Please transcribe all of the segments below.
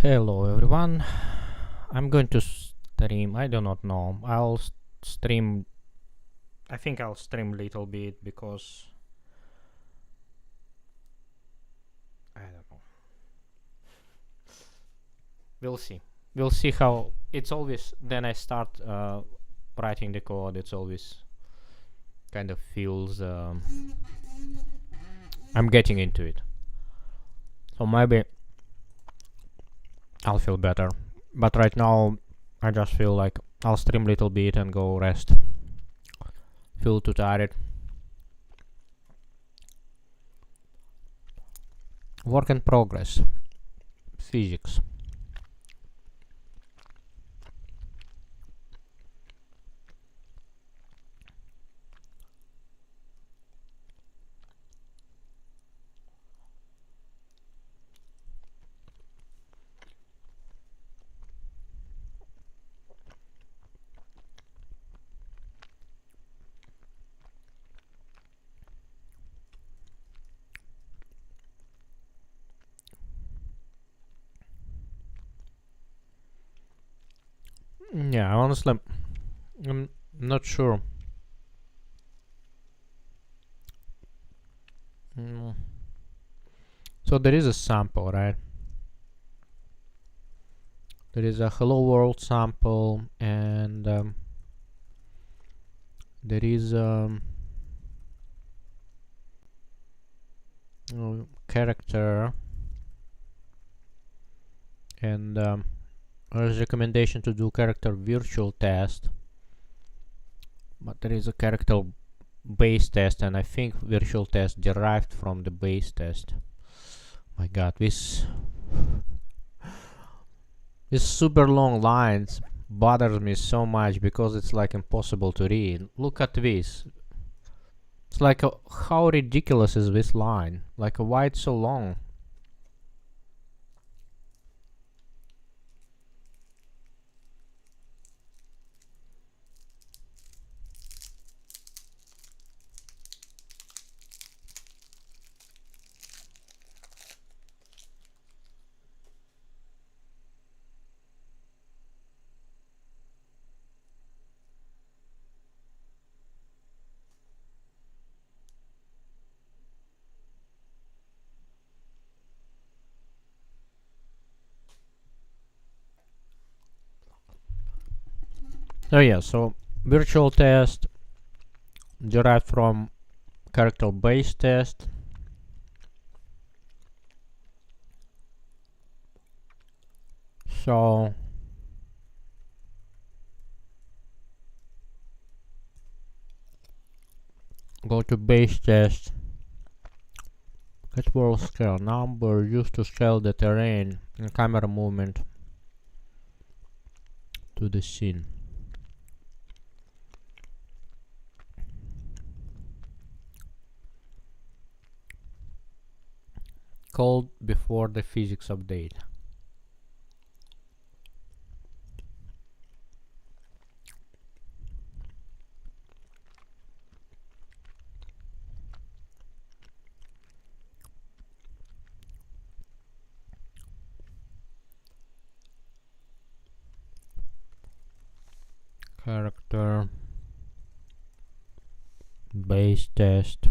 Hello everyone, I'm going to stream, I do not know, I'll stream, I think I'll stream a little bit because, I don't know, we'll see how, it's always, then I start writing the code, it's always kind of feels, I'm getting into it, so maybe I'll feel better, but right now I just feel like I'll stream a little bit and go rest. Feel too tired. Work in progress. Physics. Yeah, honestly, I'm not sure. Mm. So there is a sample, right? There is a hello world sample, and there is character, and there's recommendation to do character virtual test, but there is a character base test, and I think virtual test derived from the base test. My god, these super long lines bothers me so much because it's like impossible to read. Look at this. It's like how ridiculous is this line? Like why it's so long? Oh yeah, so virtual test derived from character base test. So go to base test, get world scale number used to scale the terrain and camera movement to the scene. Called before the physics update. Character base test.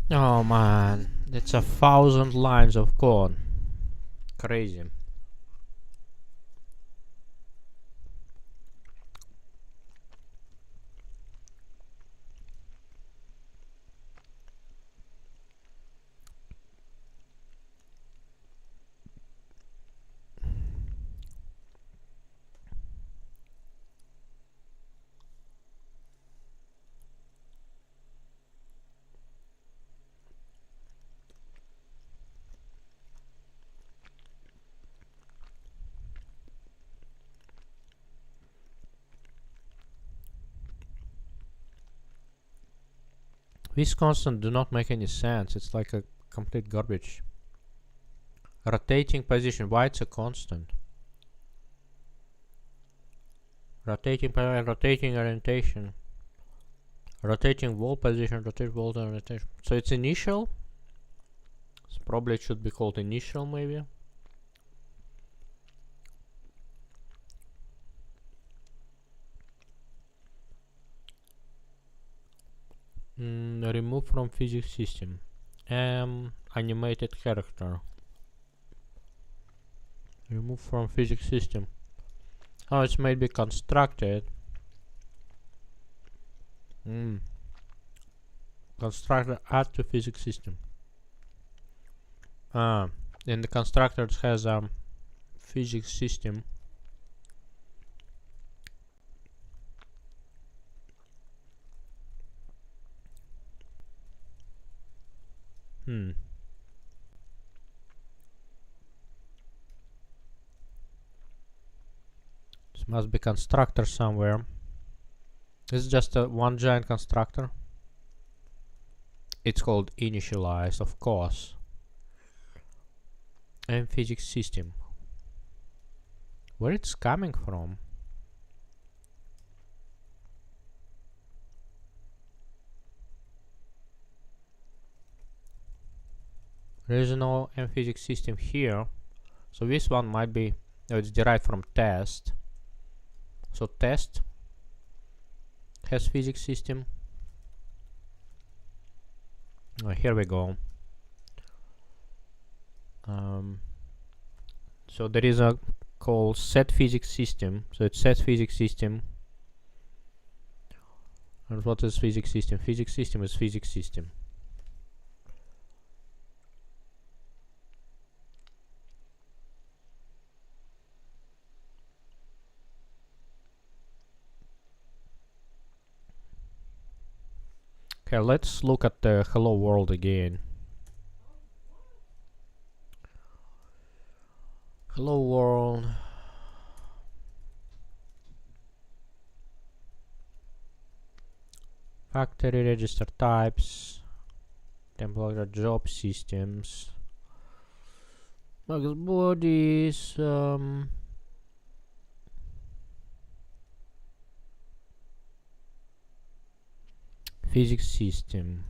Oh man, that's 1,000 lines of code. crazy. These constants do not make any sense. It's like a complete garbage. Rotating position. Why it's a constant? Rotating orientation. Rotating wall position. Rotate wall orientation. So it's initial. So probably it should be called initial, maybe. Remove from physics system. Animated character. Remove from physics system. Oh, it's maybe constructed. Constructor add to physics system. And the constructor has a physics system. This must be constructor somewhere. This is just one giant constructor. It's called initialize, of course. And physics system. Where it's coming from? There is no M physics system here. So this one might be, it's derived from test. So test has physics system. Here we go. So there is a called set physics system. So it sets physics system. And what is physics system? Physics system is physics system. Okay, let's look at the hello world again. Hello world. Factory register types. Template job systems. Max bodies. Physics system.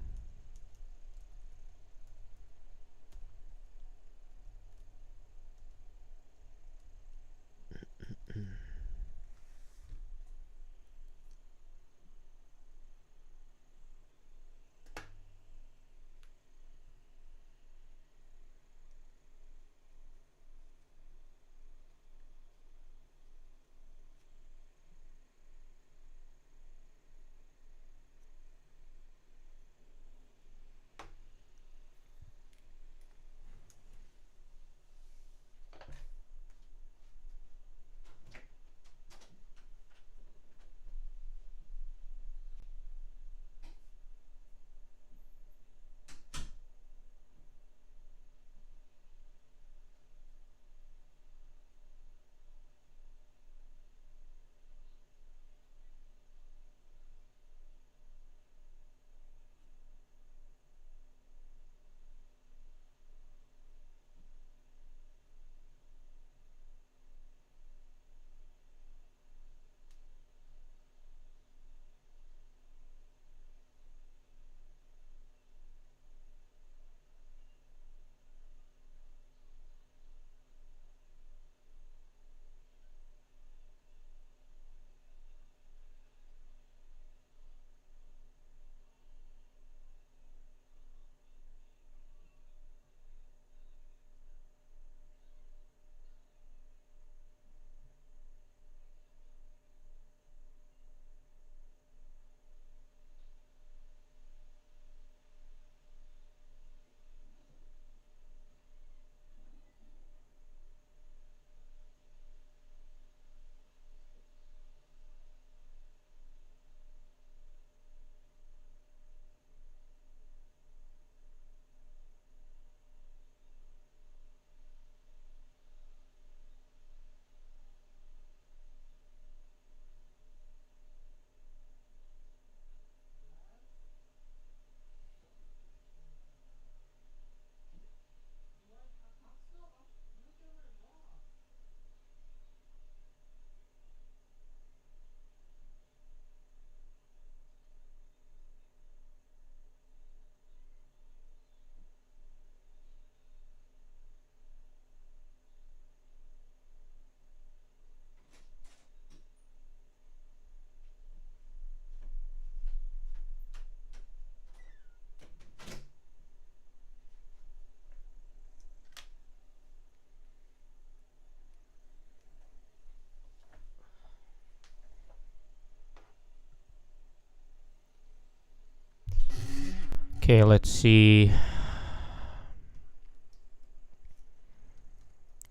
Okay, let's see.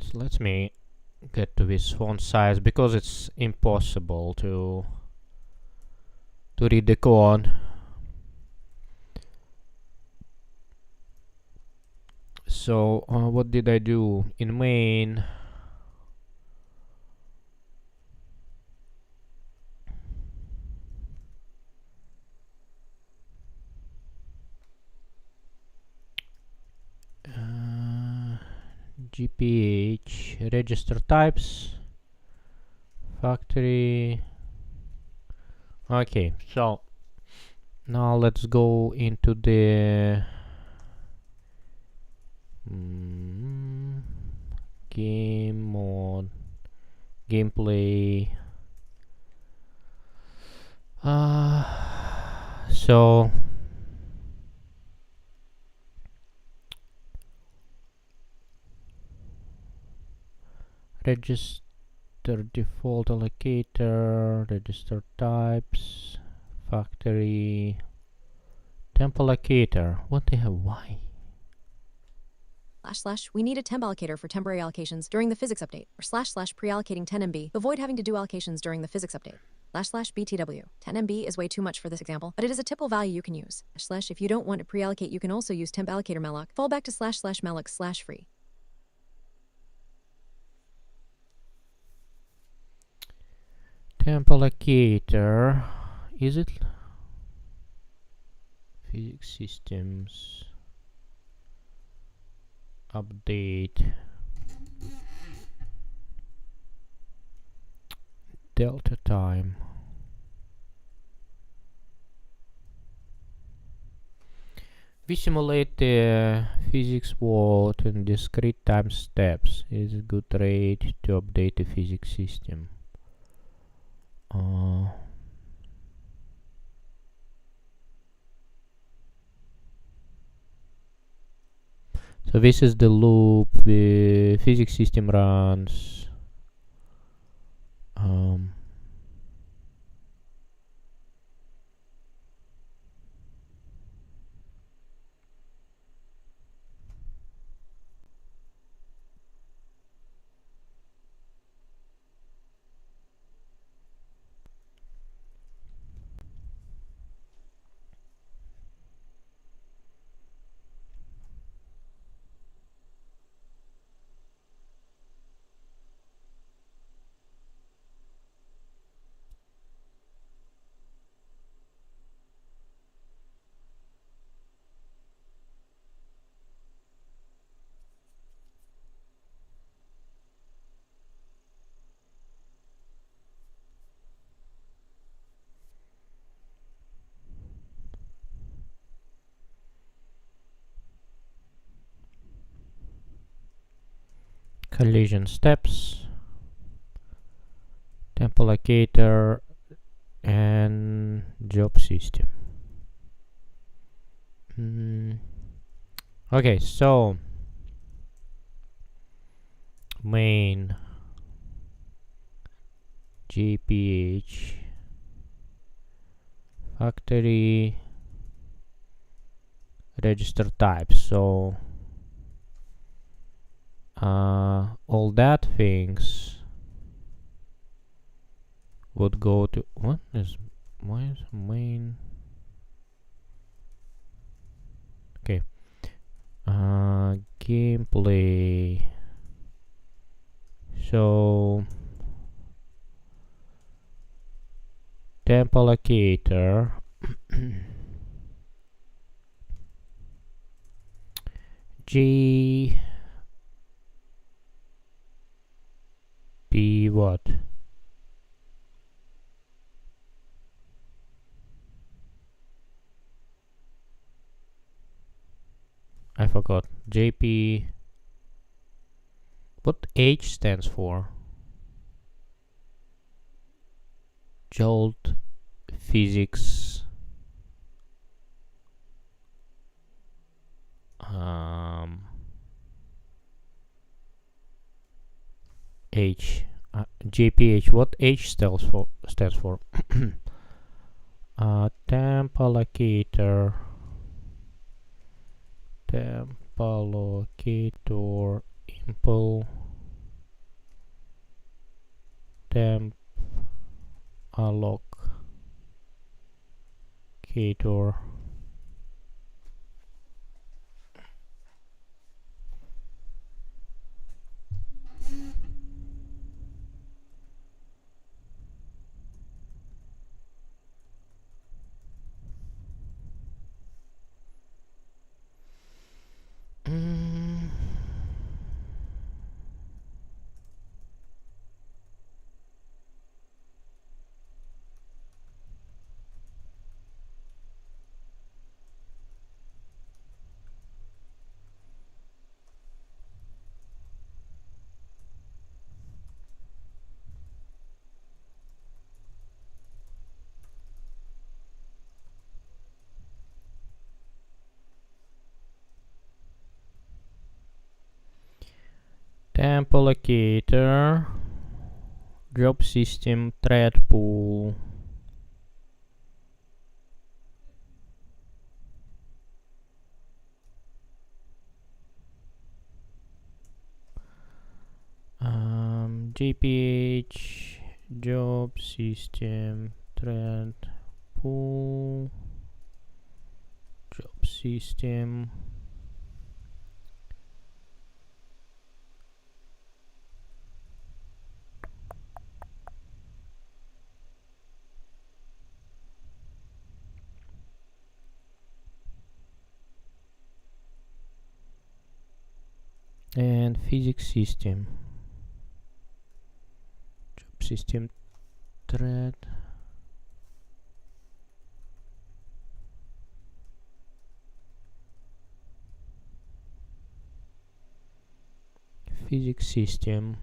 So let me get to this font size because it's impossible to read the code. So what did I do in main? GPH register types factory. Okay, so now let's go into the game mode, gameplay. So register default allocator, register types, factory, temp allocator. What the hell? Why? We need a temp allocator for temporary allocations during the physics update, or / pre-allocating 10 MB. Avoid having to do allocations during the physics update. / BTW. 10 MB is way too much for this example, but it is a typical value you can use. / if you don't want to pre-allocate, you can also use temp allocator malloc. Fall back to / malloc / free. Temp allocator. Is it? Physics systems. Update. Delta time. We simulate the physics world in discrete time steps. Is a good rate to update the physics system. So this is the loop the physics system runs. Collision steps, temp allocator, and job system. Okay, so main GPH factory register types. So all that things would go to what is main? Okay, gameplay. So temp allocator G P what? I forgot. JP. What H stands for? Jolt physics. H. JPH. What H stands for? Temp allocator. temp allocator impl temp allocator. Temp allocator, job system, thread pool. GPH, job system, thread pool, job system. And physics system, job system, thread. Physics system.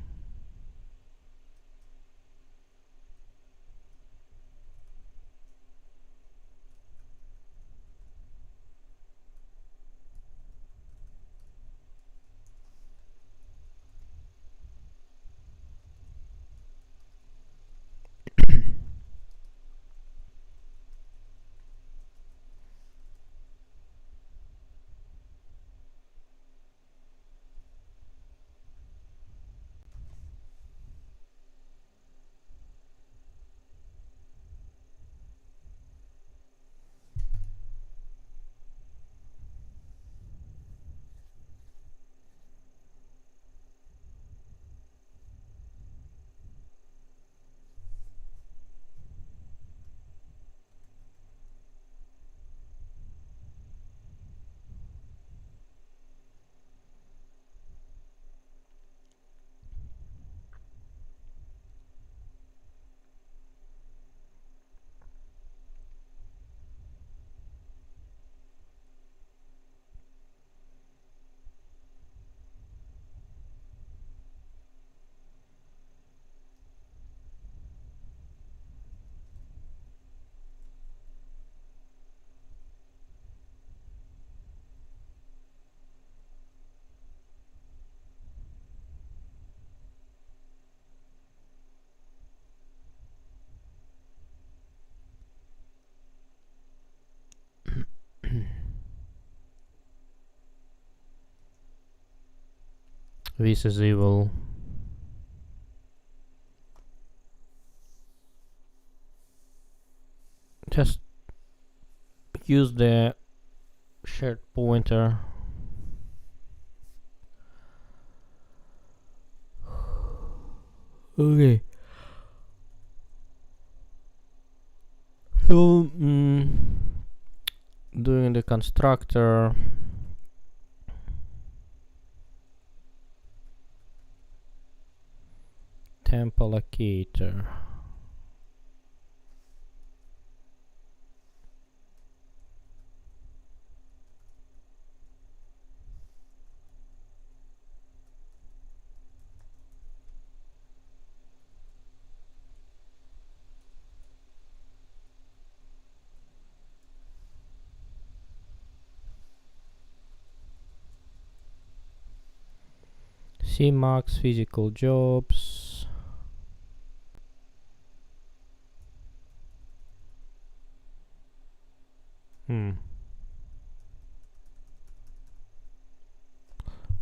This is evil. Just use the shared pointer. Okay. So, doing the constructor. Temp allocator. Cmax physical jobs.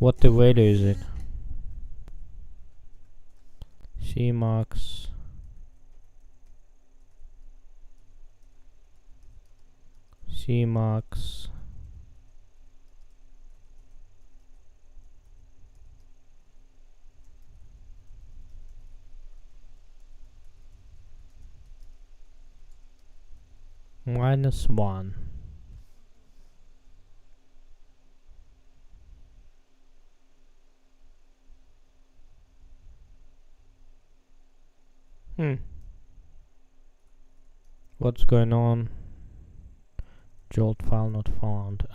What the value is it? Cmax. Cmax. -1. What's going on? Jolt file not found.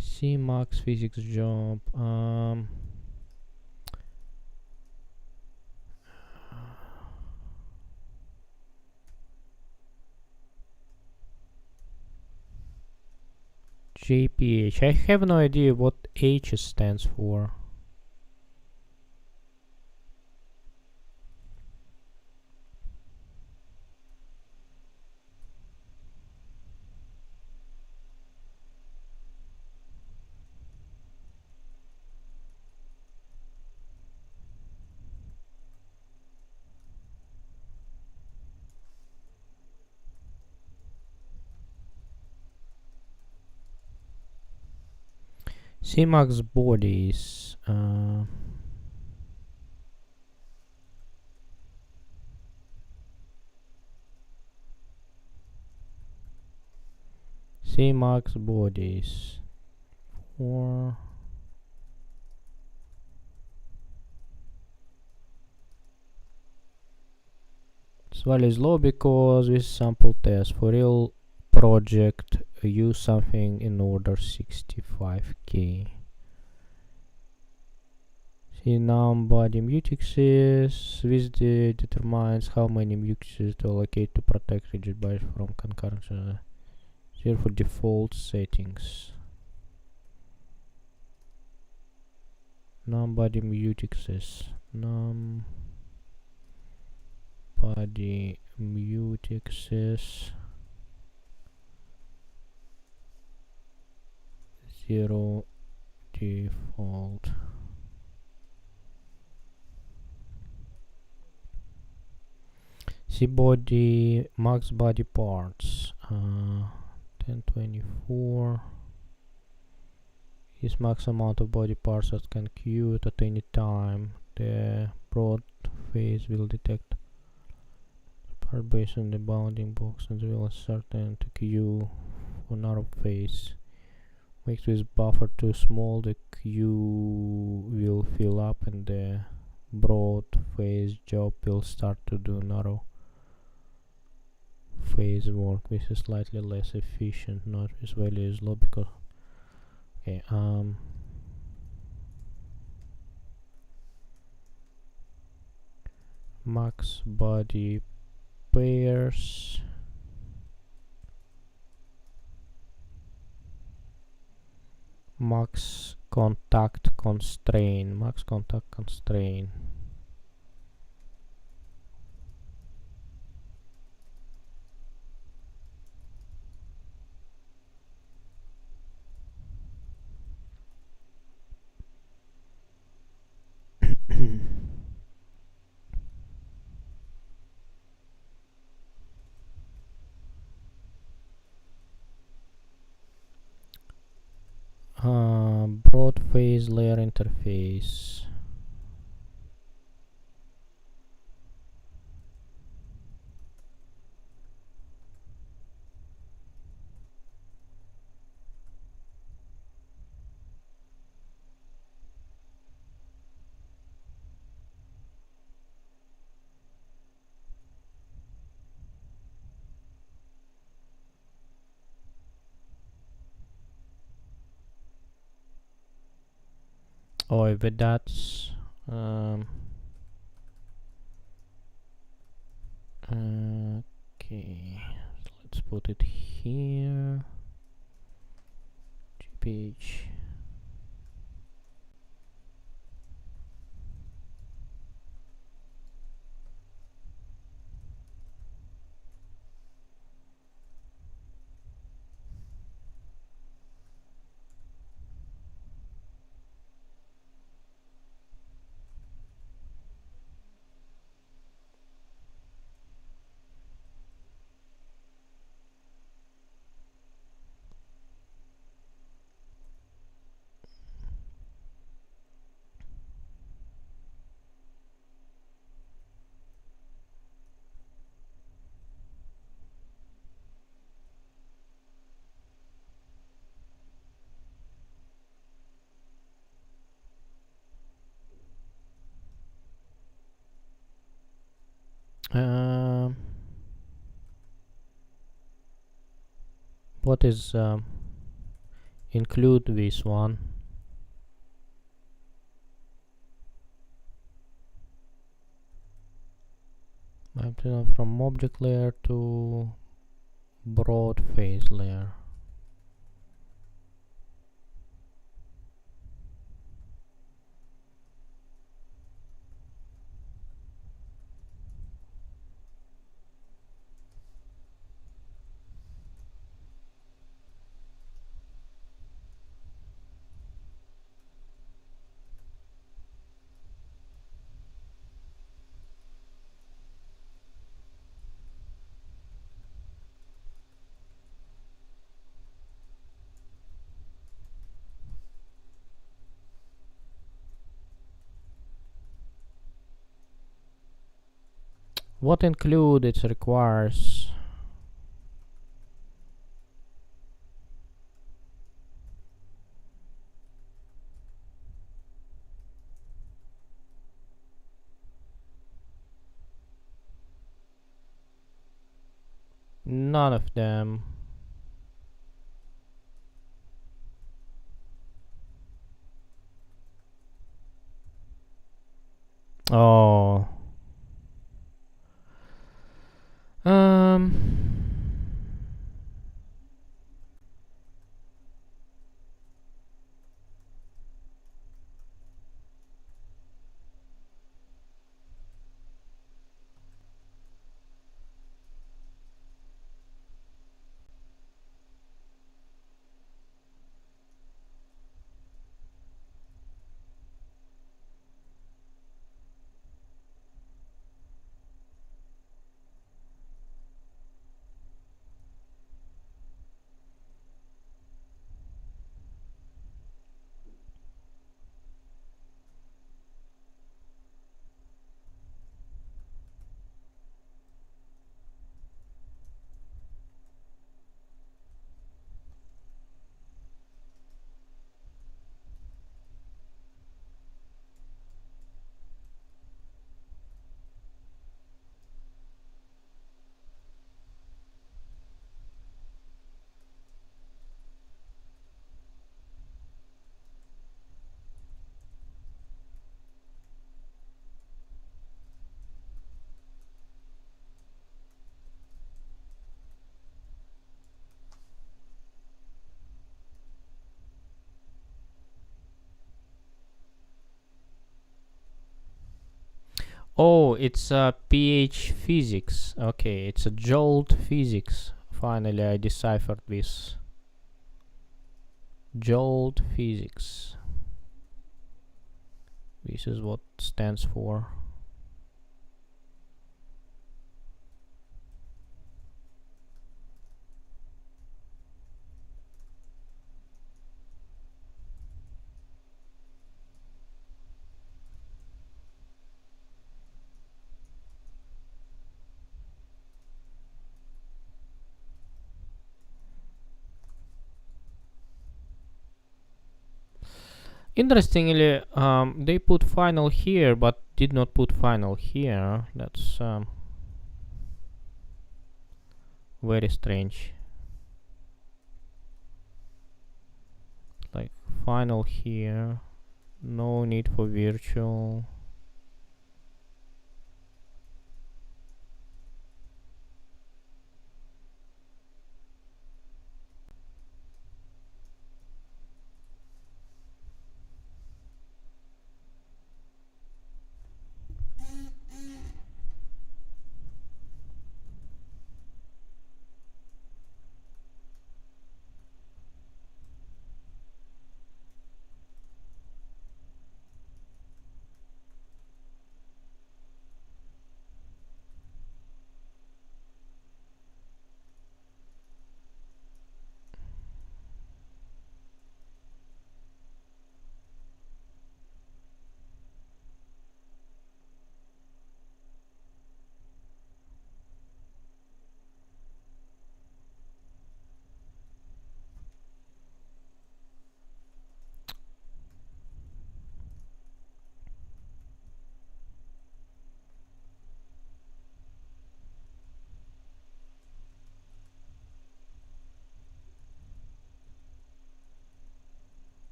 Cmax physics job. JPH. I have no idea what H stands for. Cmax bodies. Cmax bodies. Or this value is low because this sample test for real project use something in order 65k. See body mutexes. This determines how many mutexes to allocate to protect rigid bodies from concurrent. Here for default settings. Body mutexes. Body mutexes 0 default. See body max body parts 1024 is max amount of body parts that can queue at any time. The broad phase will detect part based on the bounding box and will certain to queue for narrow phase. Makes this buffer too small, the queue will fill up and the broad phase job will start to do narrow phase work. This is slightly less efficient. Not this value is low because okay, max body pairs max contact constraint. Broad phase layer interface. Oh, but that's okay. So let's put it here. Page. What is include this one? From object layer to broad face layer. What include it requires? None of them. Oh. Oh, it's a pH physics. Okay, it's a jolt physics. Finally, I deciphered this. Jolt physics. This is what stands for. Interestingly, they put final here, but did not put final here. That's very strange. Like final here, no need for virtual.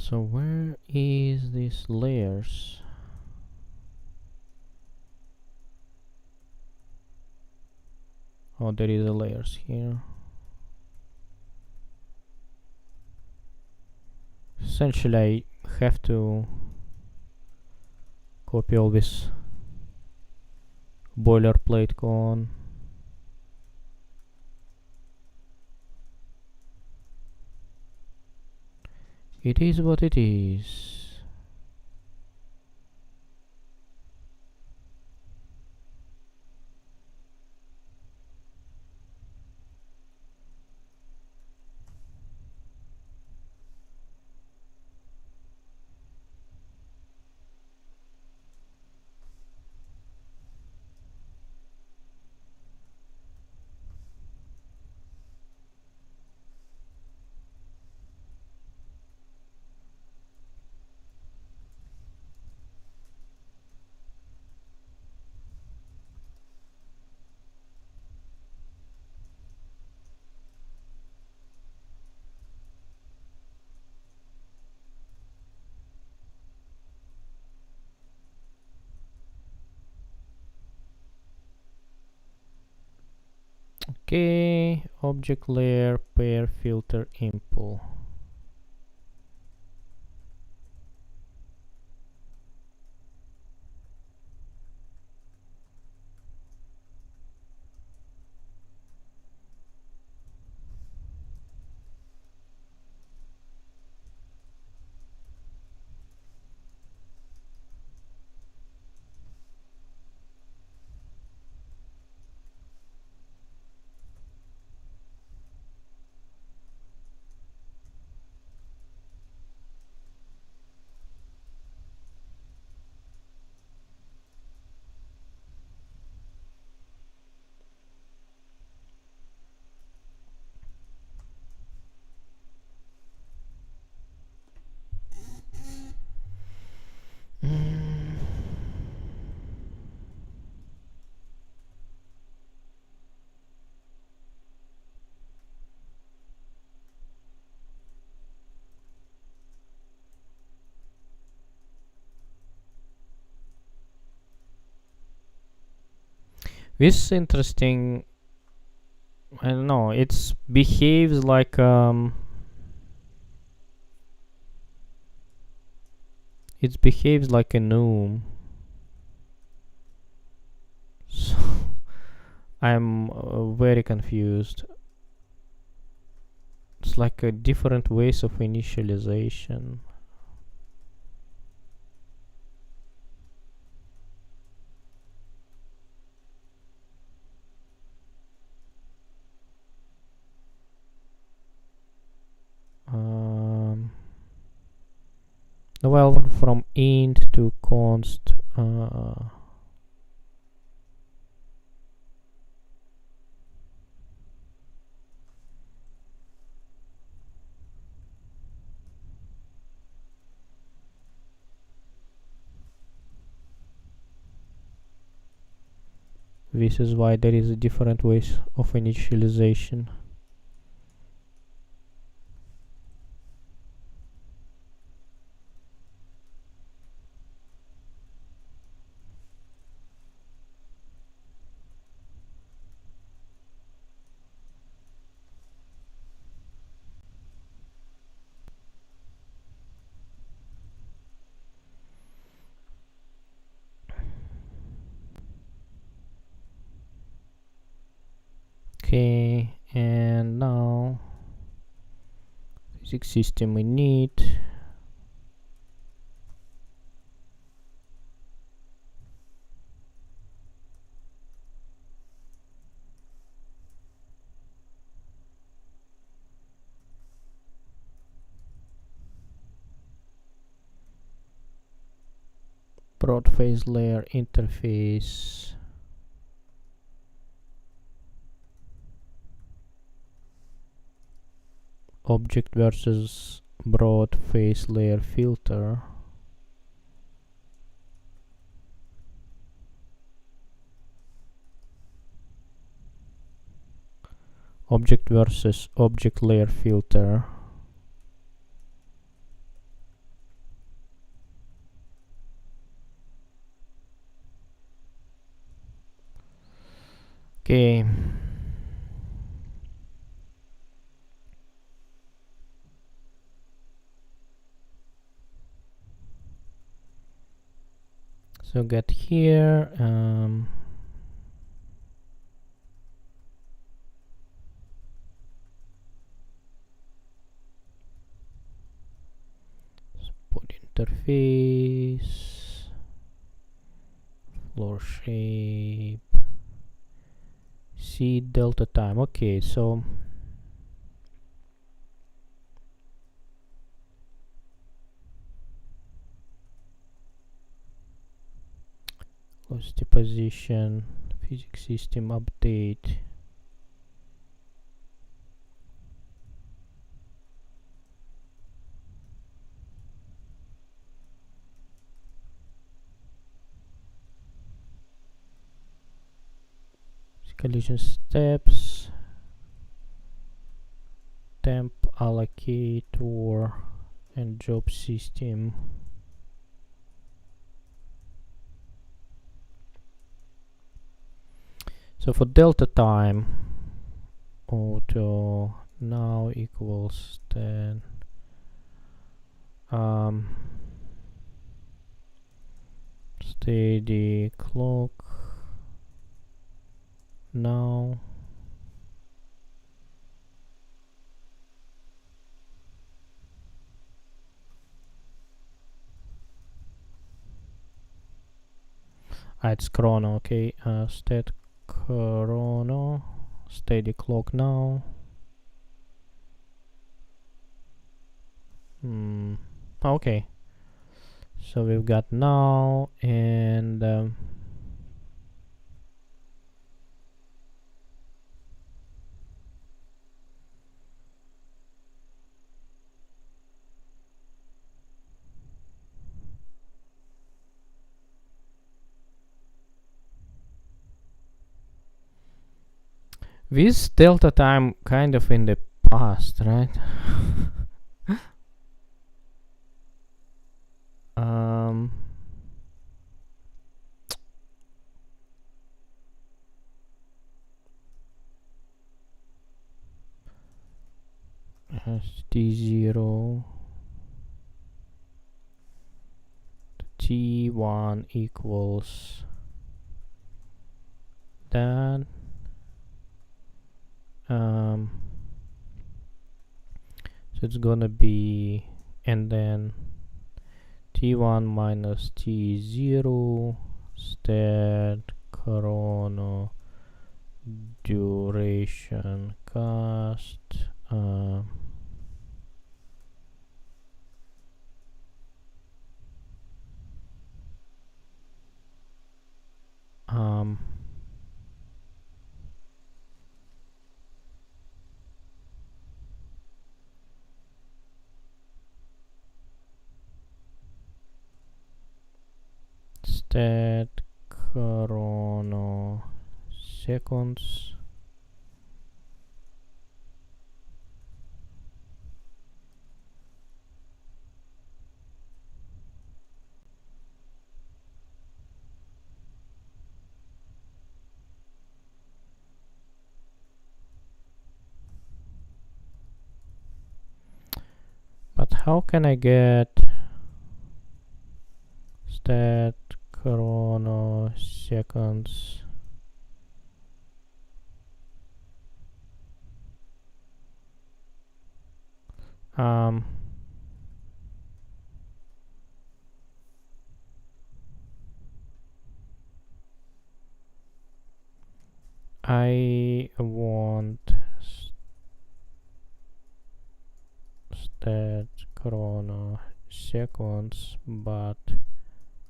So where is these layers? Oh, there is a layers here. Essentially, I have to copy all this boilerplate code. It is what it is. Okay, object layer pair filter impl. This is interesting. I don't know. It behaves like it behaves like a gnome. So I'm very confused. It's like a different ways of initialization. Well, from int to const. This is why there is a different ways of initialization. Okay, and now physics system init. Broad face layer interface. Object versus broad face layer filter. Object versus object layer filter. Okay. So get here. Put interface, floor shape, see delta time. Okay, so velocity position, physics system update. Collision steps, temp allocator, and job system. So for delta time, auto now equals 10. Steady clock now. It's chrono. Okay, stat chrono, steady clock now. Okay, so we've got now, and with delta time kind of in the past, right? T0 T1 equals that. So it's gonna be, and then T1 minus T0 stat chrono duration cast stat chrono seconds. But how can I get stat chrono seconds? I want stat chrono seconds, but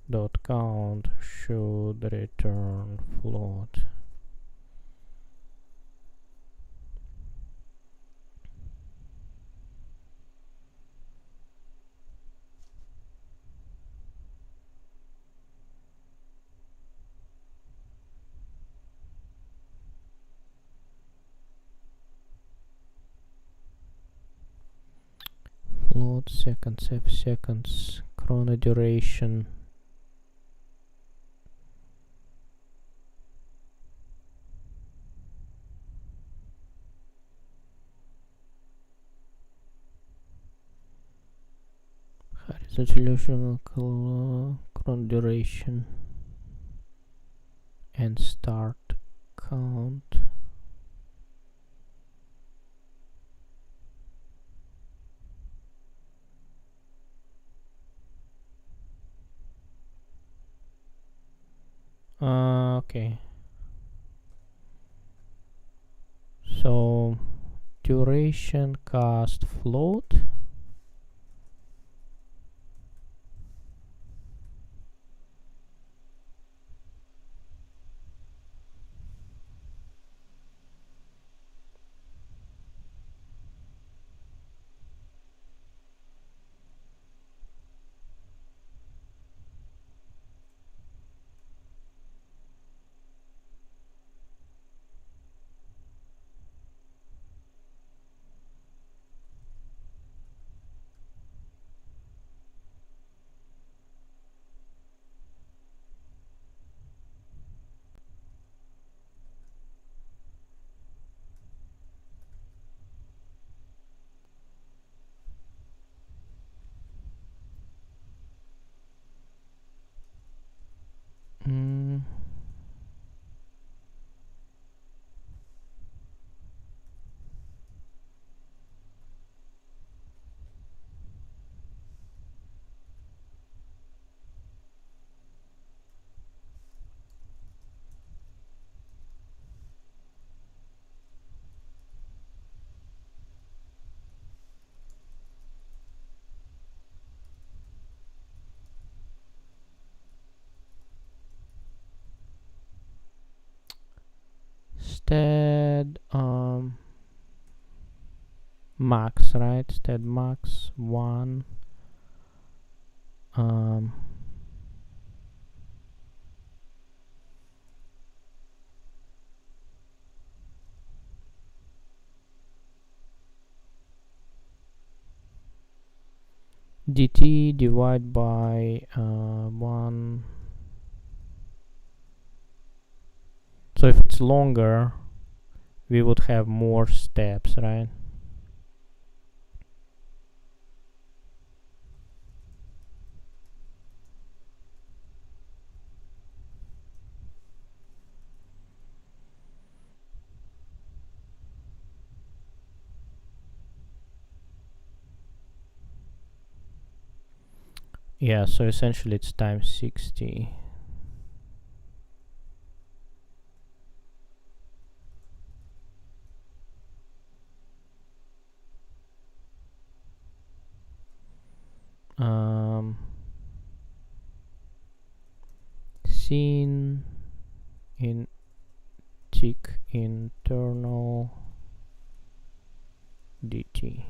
dot count should return float. Float seconds, f seconds, chrono duration. Resolution, current duration, and start count. Okay. So duration cast float. Mm. Stead max, right? Stead max 1. dt divide by 1. So if it's longer, we would have more steps, right? Yeah, so essentially it's times 60. Scene in tick internal dt.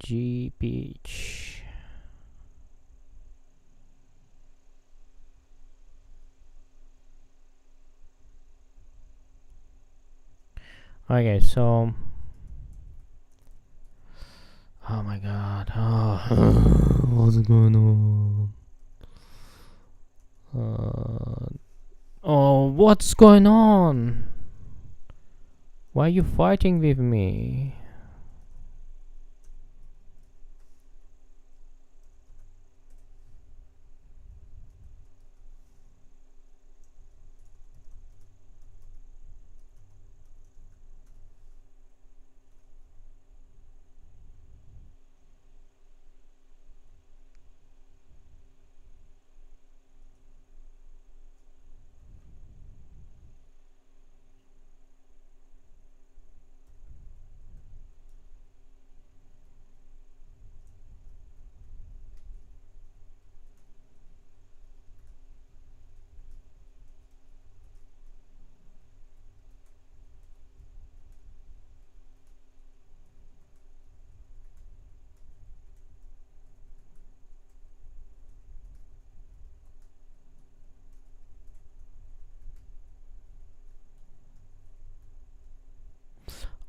GPH. Okay, so oh my god, what's going on? Oh, what's going on? Why are you fighting with me?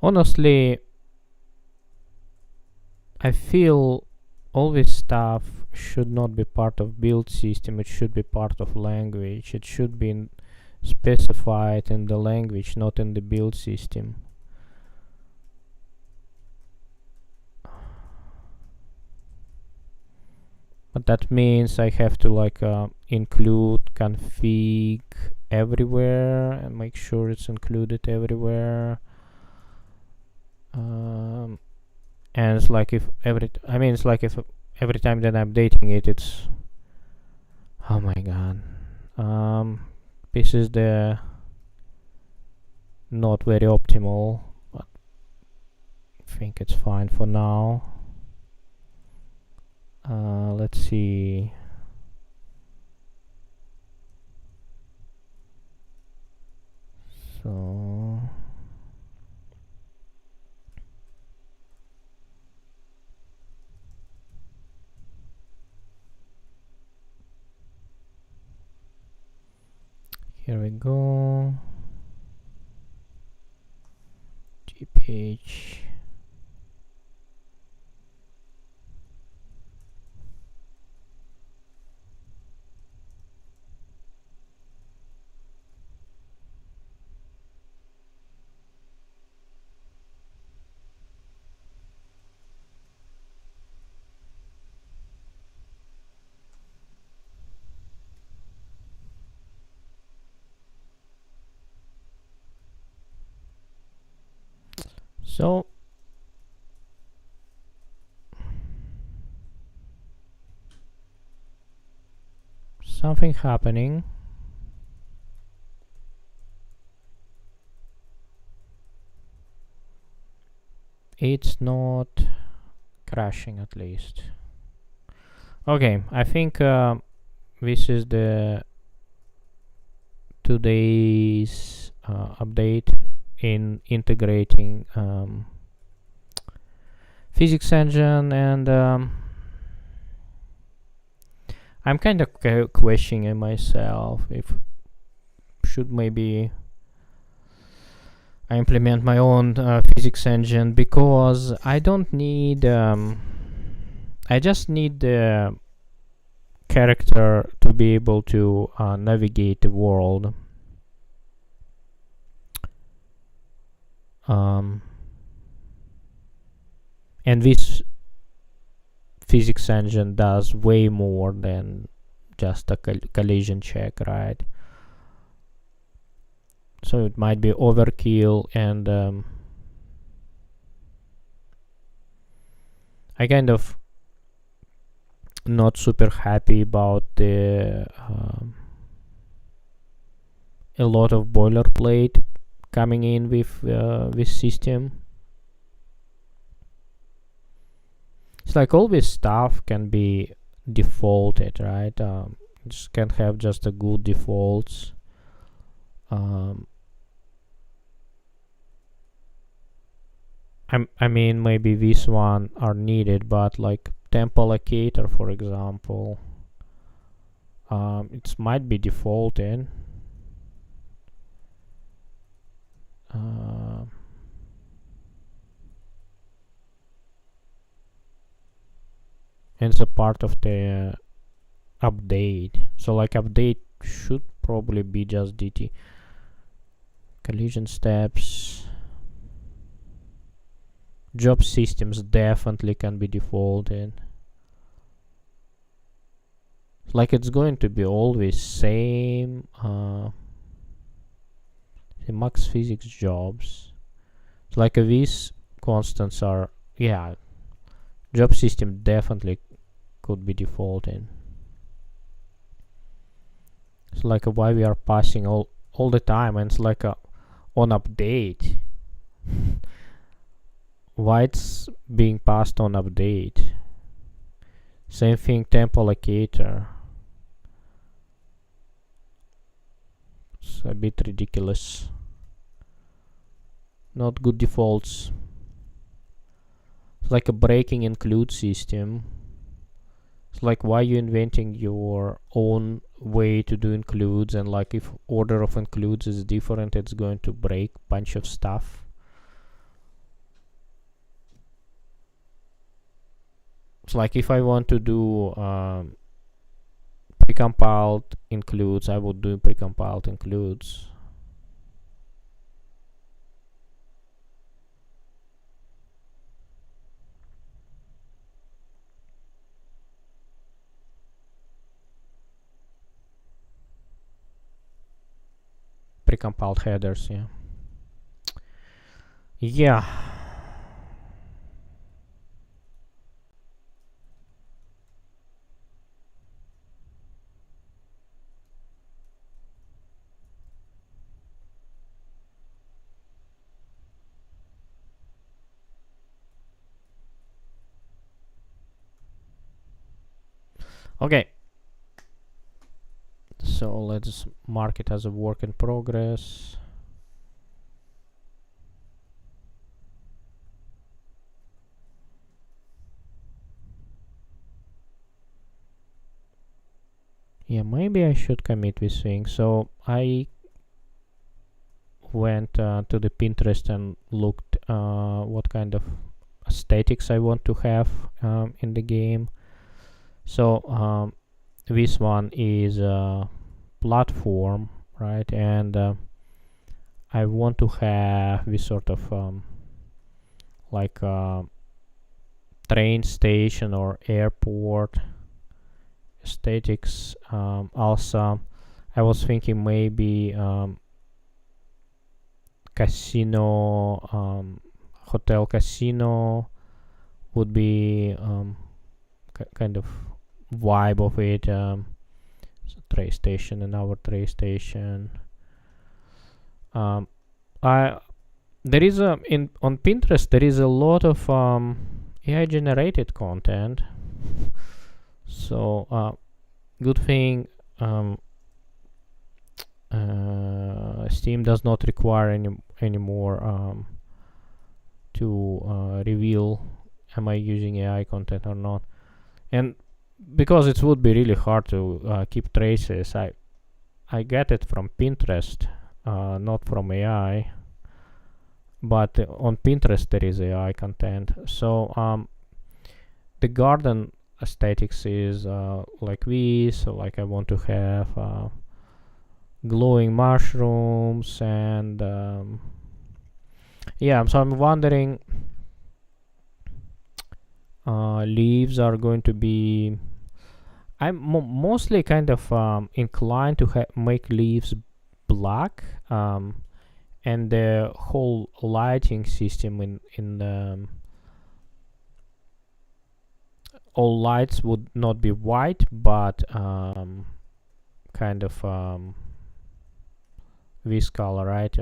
Honestly, I feel all this stuff should not be part of build system. It should be part of language. It should be specified in the language, not in the build system. But that means I have to like include config everywhere and make sure it's included everywhere. And it's like if it's like if every time that I'm updating it, it's, oh my god. This is the not very optimal, but I think it's fine for now. Let's see. So here we go. GPH. So something happening. It's not crashing, at least. Okay, I think this is the today's update in integrating physics engine, and I'm kind of questioning myself if should maybe I implement my own physics engine, because I don't need I just need the character to be able to navigate the world. And this physics engine does way more than just a collision check, right? So it might be overkill, and I kind of not super happy about the a lot of boilerplate coming in with this system. It's like all this stuff can be defaulted, right? Just can't have just a good defaults. I mean, maybe this one are needed, but like temp allocator, for example, it might be defaulted. And it's a part of the update. So like update should probably be just DT. Collision steps. Job systems definitely can be defaulted. Like it's going to be always same the max physics jobs. It's like these constants are, yeah, job system definitely could be defaulted. It's like why we are passing all the time, and it's like on update. Why it's being passed on update? Same thing, temp allocator. It's a bit ridiculous. Not good defaults. It's like a breaking include system. It's like why you inventing your own way to do includes, and like if order of includes is different, it's going to break bunch of stuff. it's like if I want to do precompiled includes, I would do precompiled includes. Precompiled headers, yeah. Yeah. Okay. So let's mark it as a work in progress. Yeah, maybe I should commit this thing. So I went to the Pinterest and looked what kind of aesthetics I want to have in the game. So this one is a platform, right? And I want to have this sort of like train station or airport aesthetics. Also, I was thinking maybe casino, hotel casino would be kind of vibe of it. So train station and our train station. I there is a on Pinterest there is a lot of AI generated content. So good thing Steam does not require any more to reveal am I using AI content or not, and because it would be really hard to keep traces, I get it from Pinterest, not from AI. But on Pinterest there is AI content. So the garden aesthetics is like this. So like I want to have glowing mushrooms and yeah. So I'm wondering, leaves are going to be. I'm mostly kind of inclined to make leaves black. And the whole lighting system in the all lights would not be white, but kind of this color, right?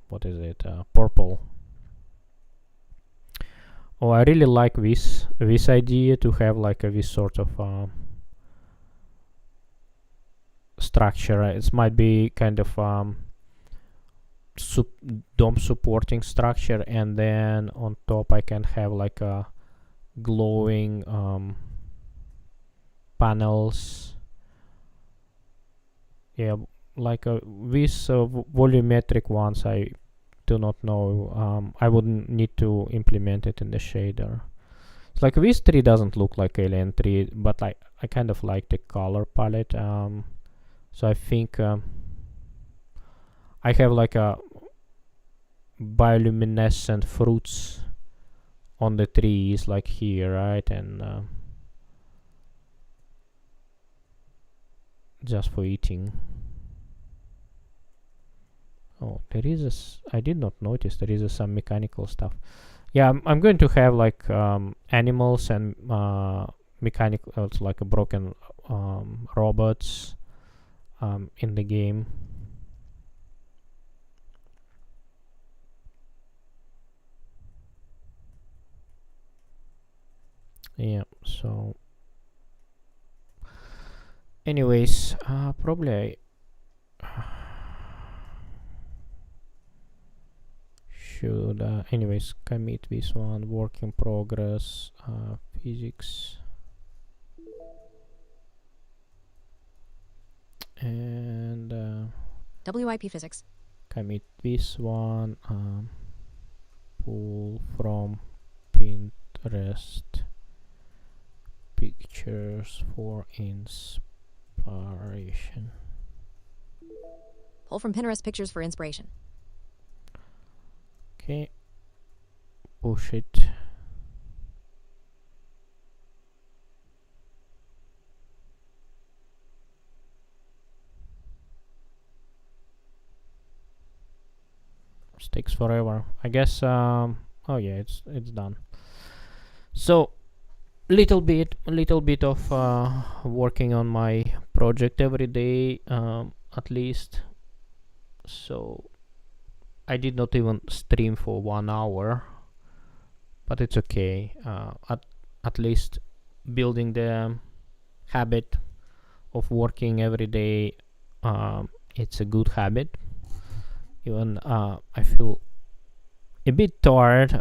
What is it? Purple. Oh, I really like this idea to have like this sort of structure. It might be kind of DOM supporting structure, and then on top I can have like a glowing panels. Yeah, like these volumetric ones I do not know. I wouldn't need to implement it in the shader. It's like this tree doesn't look like alien tree, but like I kind of like the color palette. So I think I have like a bioluminescent fruits on the trees like here, right? And just for eating. Oh, there is I did not notice there is some mechanical stuff. Yeah, I'm going to have like animals and mechanical, it's like a broken robots in the game. Yeah, so anyways, probably I should anyways commit this one, work in progress, physics, and WIP physics. commit this one, pull from Pinterest pictures for inspiration. Pull from Pinterest pictures for inspiration. Okay, push it. This takes forever, I guess. Oh yeah, it's done. So little bit of working on my project every day, at least. So I did not even stream for 1 hour, but it's okay. At least building the habit of working every day, it's a good habit. Even I feel a bit tired.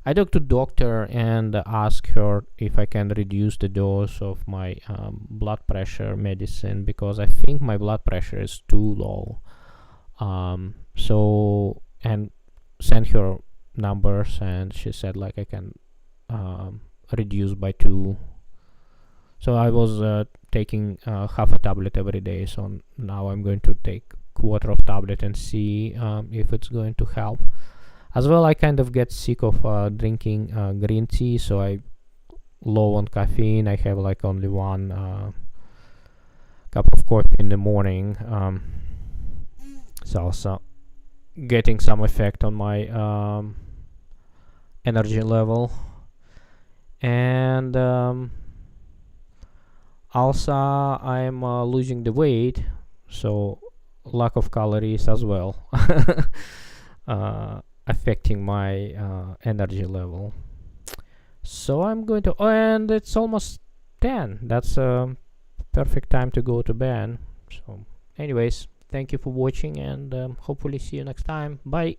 I talked to doctor and asked her if I can reduce the dose of my blood pressure medicine, because I think my blood pressure is too low. So, and sent her numbers, and she said like I can reduce by 2. So I was taking half a tablet every day, so now I'm going to take quarter of tablet and see if it's going to help. As well, I kind of get sick of drinking green tea, so I low on caffeine. I have like only 1 cup of coffee in the morning. It's also getting some effect on my energy level, and also I'm losing the weight, so lack of calories as well affecting my energy level. So I'm going to, and it's almost 10. That's a perfect time to go to bed. So anyways, thank you for watching, and hopefully see you next time. Bye.